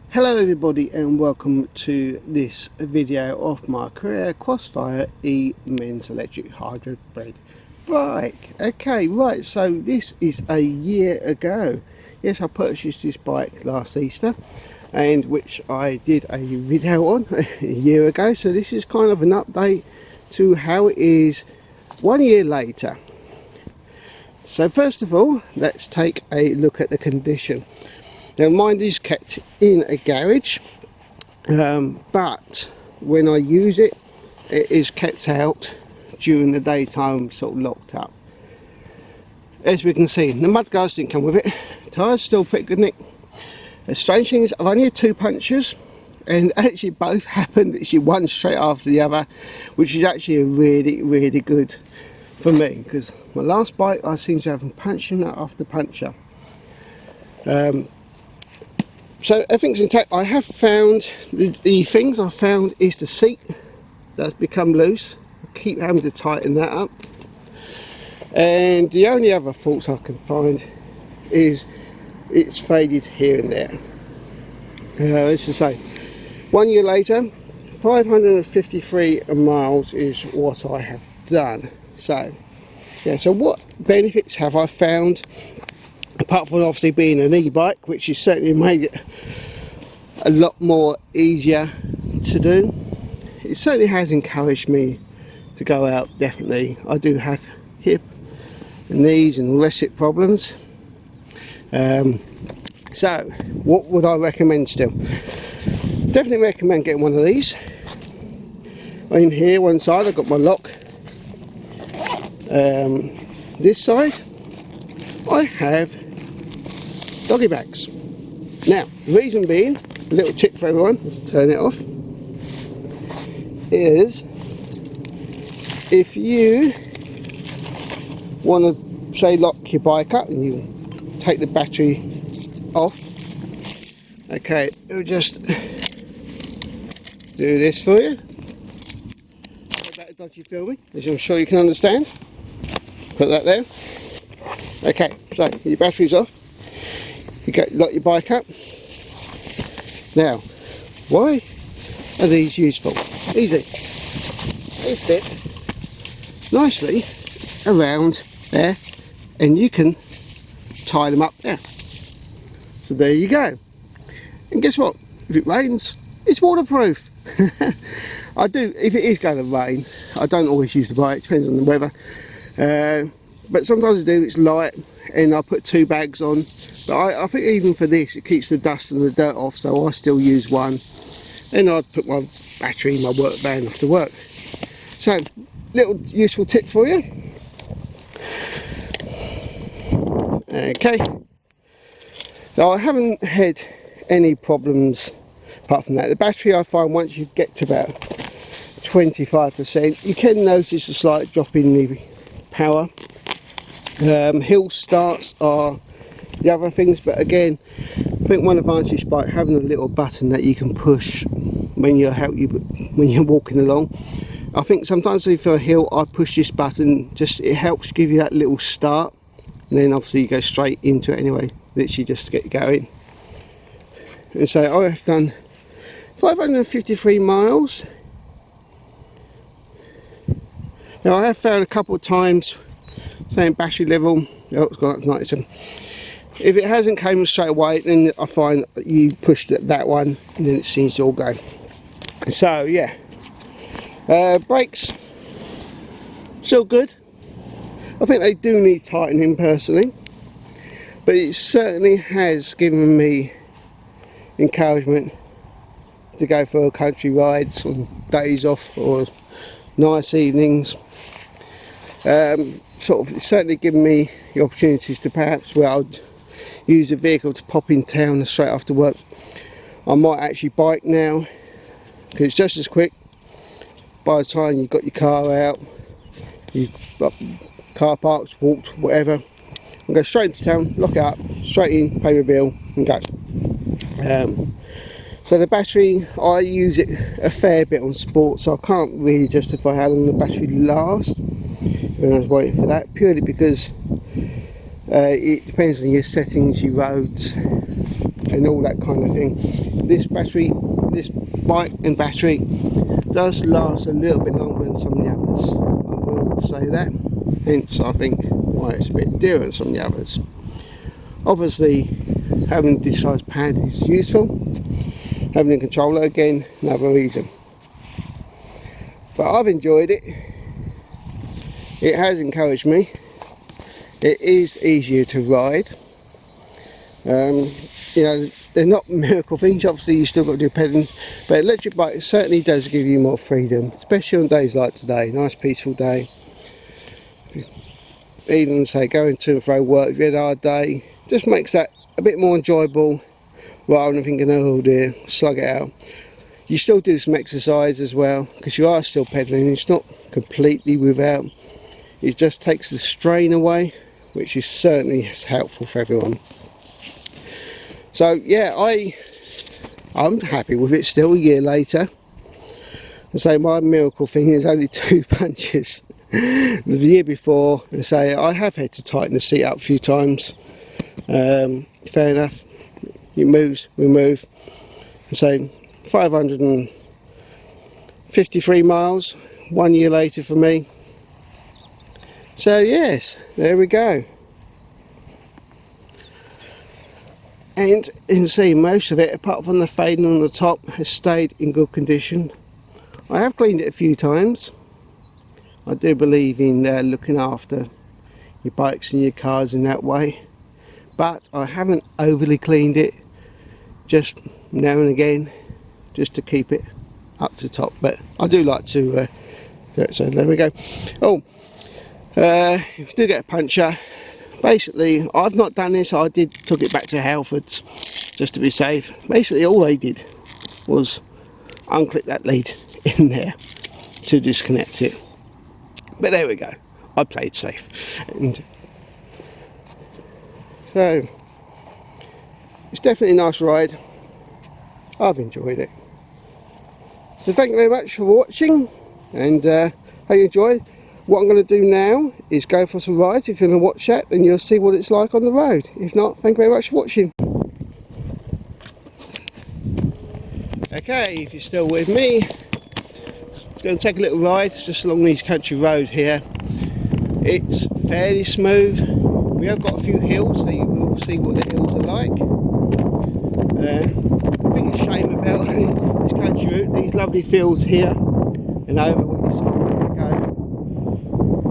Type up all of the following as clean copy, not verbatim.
Hello everybody and welcome to this video of my Carrera Crossfire E men's electric hybrid bike. Okay, right, so this is a year ago. Yes, I purchased this bike last Easter, and which I did a video on a year ago. So this is kind of an update to how it is 1 year later. So first of all, let's take a look at the condition. Now mine is kept in a garage, but when I use it, it is kept out during the daytime, sort of locked up. As we can see, the mud guards didn't come with it. Tyres still pretty good, Nick. The strange thing is, I've only had 2 punctures, and actually both happened actually one straight after the other, which is actually really good for me, because my last bike I seem to have been punching after puncture. So everything's intact. I have found the things I found is the seat that's become loose. I keep having to tighten that up, and the only other faults I can find is it's faded here and there. As I say, 1 year later, 553 miles is what I have done. So yeah, so what benefits have I found, apart from obviously being an e-bike, which has certainly made it a lot more easier to do. It certainly has encouraged me to go out, definitely. I do have hip and knees and rest problems. So what would I recommend still? Definitely recommend getting one of these. In here, one side I've got my lock. This side I have doggy bags. Now, the reason being, a little tip for everyone, let's turn it off, is if you want to, say, lock your bike up and you take the battery off, okay, it'll just do this for you. About a dodgy filming, as I'm sure you can understand. Put that there. Okay, so your battery's off. You go lock your bike up. Now, why are these useful? Easy. They fit nicely around there, and you can tie them up there. So there you go. And guess what? If it rains, it's waterproof. I do, if it is going to rain, I don't always use the bike, it depends on the weather. But sometimes I do, it's light, and I put 2 bags on. But I think even for this, it keeps the dust and the dirt off, so I still use one. Then I'd put my battery in my work van after work. So, little useful tip for you. Okay. So I haven't had any problems apart from that. The battery, I find once you get to about 25%, you can notice a slight drop in the power. Hill starts are the other things, but again, I think one advantage by having a little button that you can push when you're walking along. I think sometimes if you're a hill, I push this button, just it helps give you that little start, and then obviously you go straight into it anyway, literally just to get going. And so I have done 553 miles. Now I have found a couple of times saying battery level, oh, it's gone up to 97. If it hasn't came straight away, then I find you push that one and then it seems to all go. So yeah, brakes still good. I think they do need tightening personally, but it certainly has given me encouragement to go for country rides on days off or nice evenings. Sort of, it's certainly given me the opportunities to perhaps where I'd use a vehicle to pop in town straight after work. I might actually bike now, because it's just as quick. By the time you've got your car out, you've got car parks, walked, whatever, and go straight into town, lock it up, straight in, pay my bill and go. So the battery, I use it a fair bit on sport, so I can't really justify how long the battery lasts when I was waiting for that, purely because it depends on your settings, your roads, and all that kind of thing. This bike and battery does last a little bit longer than some of the others, I will say that, hence I think why it's a bit dearer than some of the others. Obviously having a discharge pad is useful, having a controller again another reason, but I've enjoyed it. It has encouraged me. It is easier to ride. You know, they're not miracle things, obviously you still got to do pedaling, but electric bike certainly does give you more freedom, especially on days like today, nice peaceful day. Even say going to and fro work, if you had a hard day, just makes that a bit more enjoyable rather than thinking, oh dear, slug it out. You still do some exercise as well, because you are still pedaling. It's not completely without, it just takes the strain away, which is certainly helpful for everyone. So yeah, I'm happy with it still a year later. And so my miracle thing is only 2 punches. The year before, and say I have had to tighten the seat up a few times. Fair enough, it moves, we move. And so 553 miles, 1 year later for me. So yes, there we go. And you can see most of it, apart from the fading on the top, has stayed in good condition. I have cleaned it a few times. I do believe in looking after your bikes and your cars in that way, but I haven't overly cleaned it, just now and again, just to keep it up to top. But I do like to do it. So there we go. Oh, if you do get a puncture, basically I've not done this, I took it back to Halfords just to be safe. Basically all they did was unclip that lead in there to disconnect it. But there we go, I played safe. And so it's definitely a nice ride. I've enjoyed it. So thank you very much for watching, and hope you enjoyed. What I'm going to do now is go for some rides. If you want to watch that, then you'll see what it's like on the road. If not, thank you very much for watching. Okay, if you're still with me, I'm going to take a little ride just along these country roads here. It's fairly smooth. We have got a few hills, so you will see what the hills are like. The biggest shame about this country route, these lovely fields here and over what you saw a minute ago,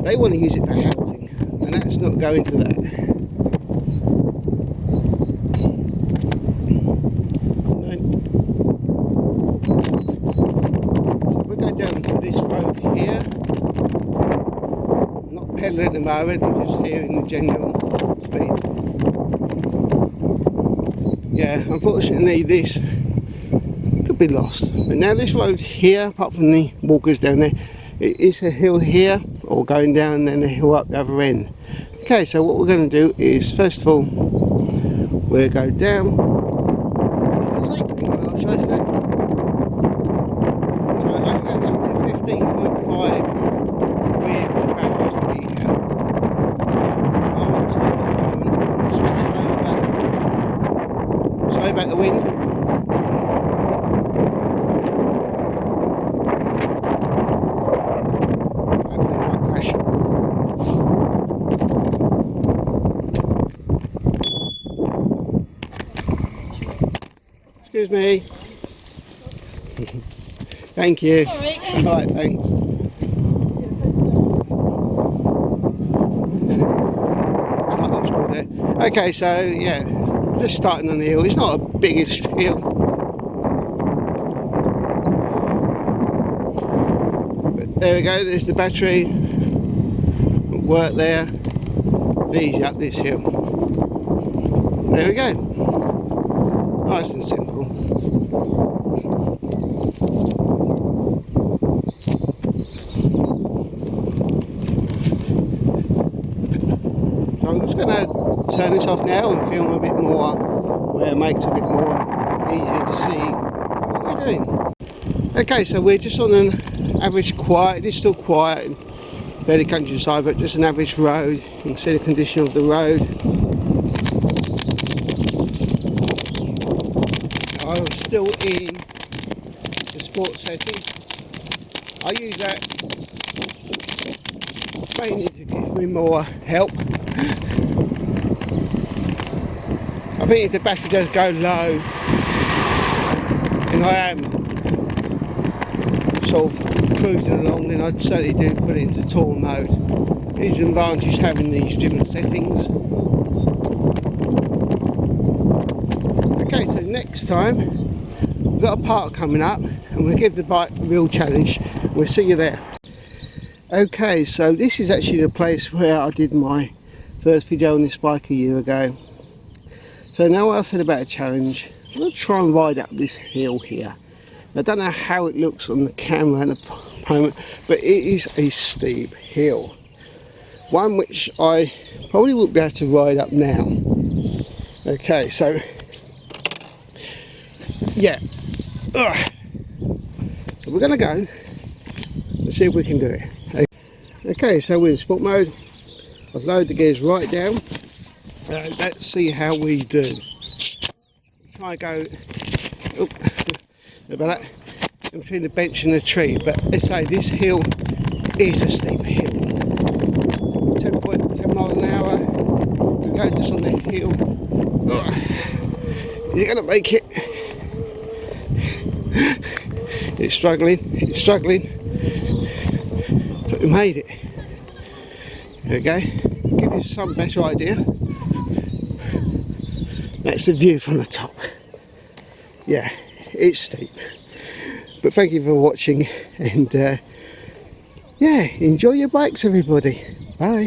they want to use it for housing, and that's not going to that. So we're going down to this road here. I'm not pedalling at the moment, I'm just here in the general speed. Yeah, unfortunately this could be lost. But now this road here, apart from the walkers down there, it is a hill here, or going down and a hill up the other end. Okay, so what we're going to do is, first of all, we'll go down. I'll show you that. So I'm going up to 15.5 with the batteries that we have. I'm on top at the moment. Switch it over. Sorry about the wind. Excuse me. Thank you. Alright, thanks. It's like obstacle there. Okay, so yeah, just starting on the hill. It's not a biggest hill. But there we go, there's the battery. Work there. Easy up this hill. There we go. Nice and simple. So I'm just going to turn this off now and film a bit more, where it makes it a bit more easier to see what we're doing. Okay, so we're just on an average quiet, it is still quiet and fairly countryside, but just an average road. You can see the condition of the road. still in the sport setting. I use that mainly to give me more help. I think if the battery does go low, and I am sort of cruising along, then I'd certainly do put it into tour mode. It is an advantage having these different settings. Okay, so next time we've got a park coming up and we'll give the bike a real challenge. We'll see you there. Okay, so this is actually the place where I did my first video on this bike a year ago. So now what I said about a challenge, I'm going to try and ride up this hill here. I don't know how it looks on the camera at the moment, but it is a steep hill. One which I probably wouldn't be able to ride up now. Okay, so yeah. Ugh. So we're going to go and see if we can do it. Okay, so we're in sport mode. I've loaded the gears right down. Let's see how we do. Try and go about that between the bench and the tree, but let's say this hill is a steep hill. 10 miles an hour. We go just on the hill. Ugh. Is it going to make it? It's struggling. It's struggling. But we made it. There we go. Give you some better idea. That's the view from the top. Yeah, it's steep. But thank you for watching, and yeah, enjoy your bikes, everybody. Bye.